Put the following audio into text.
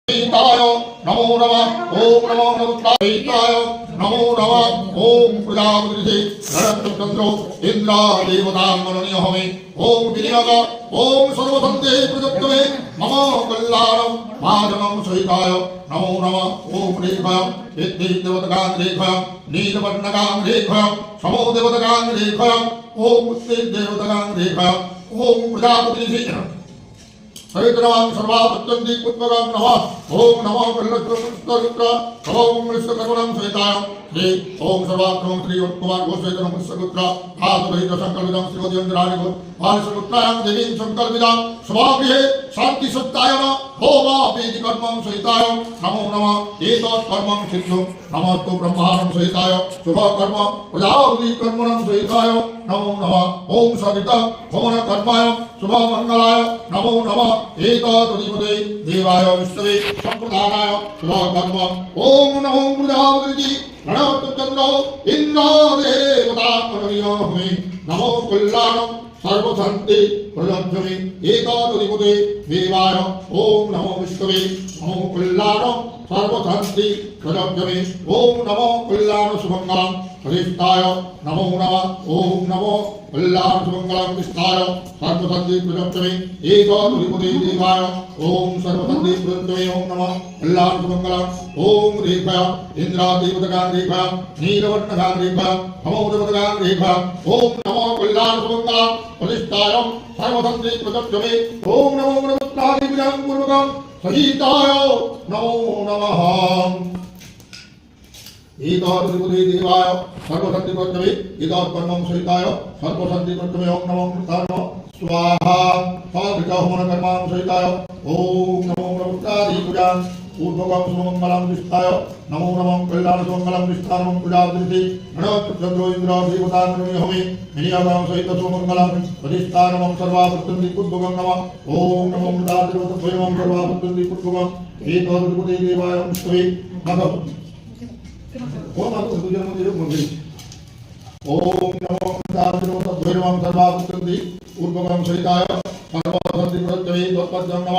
सीताय नमो नमः ओम नमो नमस्ताय नमो नमः ओम प्रजापति नरचंद्रो इंद्र देवता मननीय हमें ओम विनियोग ओम सर्वसंते प्रजप्तवे मम कल्याणं भाजनं सहिताय नमो नमः ओम रेखय इति देवतां रेखय नीलवर्णकां रेखय समो देवतां रेखय ओम उत्ते देवतां रेखय ओम प्रजापति सहितनां सर्वापत्यन्ति पुष्पकं नमः ओम नमो कल्लचरुत्र ओम विश्वकर्मणं सहिताय श्री ओम सर्वात्मं श्री उत्कुमार घोषयतनं विश्वपुत्र आसुरहित संकल्पितं श्रीमद्यन्द्राणि गो आसुपुत्रायां देवीं संकल्पितां स्वगृहे शान्ति सत्ताय होमापीति कर्मं सहिताय नमो नमः एतत् कर्मं सिद्धं नमस्तु ब्रह्माणं सहिताय शुभ कर्म प्रजापति कर्मणं सहिताय नमो नमः ओम सविता होमन कर्माय शुभ मंगलाय नमो नमः एतदुदिपदे देवाय विष्णवे संप्रदानाय शुभ कर्म ओम नमो प्रजापति प्रणवचंद्रो इंद्र देवता मनोहमे नमो कल्याणं सर्वशांति प्रलब्धमे एतदुदिपदे देवाय ओम नमो विष्णवे नमो कल्याणं सर्वशांति प्रलब्धमे ओम नमो कल्याण शुभंगलं हरिष्ठाय नमो नमः ओम नमो कल्याण शुभंगलं विष्ठाय सर्वसंधि प्रजप्तमे एतदुदिपदे देवाय ओम सर्वसंधि प्रजप्तमे ओम नमः कल्याण शुभंगलं ओम रेखय इंद्र देवतां रेखय नीलवर्णकां रेखय समो देवतां रेखय ओम नमो कल्याण शुभंगलं हरिष्ठाय सर्वसंधि प्रजप्तमे ओम नमो नमस्ताय विजयं पूर्वकं सहिताय नमो नमः एतदुदिपदे देवाय सर्वसंधि प्रजप्तमे एतत्कर्मं सहिताय सर्वसंधि प्रजप्तमे ओम नमो कृताय स्वाहा साधिका होमन कर्मां सहिताय ओम नमो नमस्ताय पूजां पूर्वकं सुमंगलं विष्ठाय नमो नमः कल्याण सुमंगलं विष्ठानं प्रजापति नरचंद्रो इंद्र देवता मनोहमे हमें विनियोगं सहित सुमंगलं प्रतिष्ठानं सर्वापत्यन्ति पूर्वकं नमः ओम नमो मृदादेवतं सर्वापत्यन्ति पूर्वकं एतदुदिपदे देवाय विष्णवे नमः ओम नमो दुर्जनमतिरुगं ओम नमो मृदादेवतं सर्वापत्यन्ति पूर्वकं सहिताय सर्वसंधि प्रजप्तमे तत्पदं नमः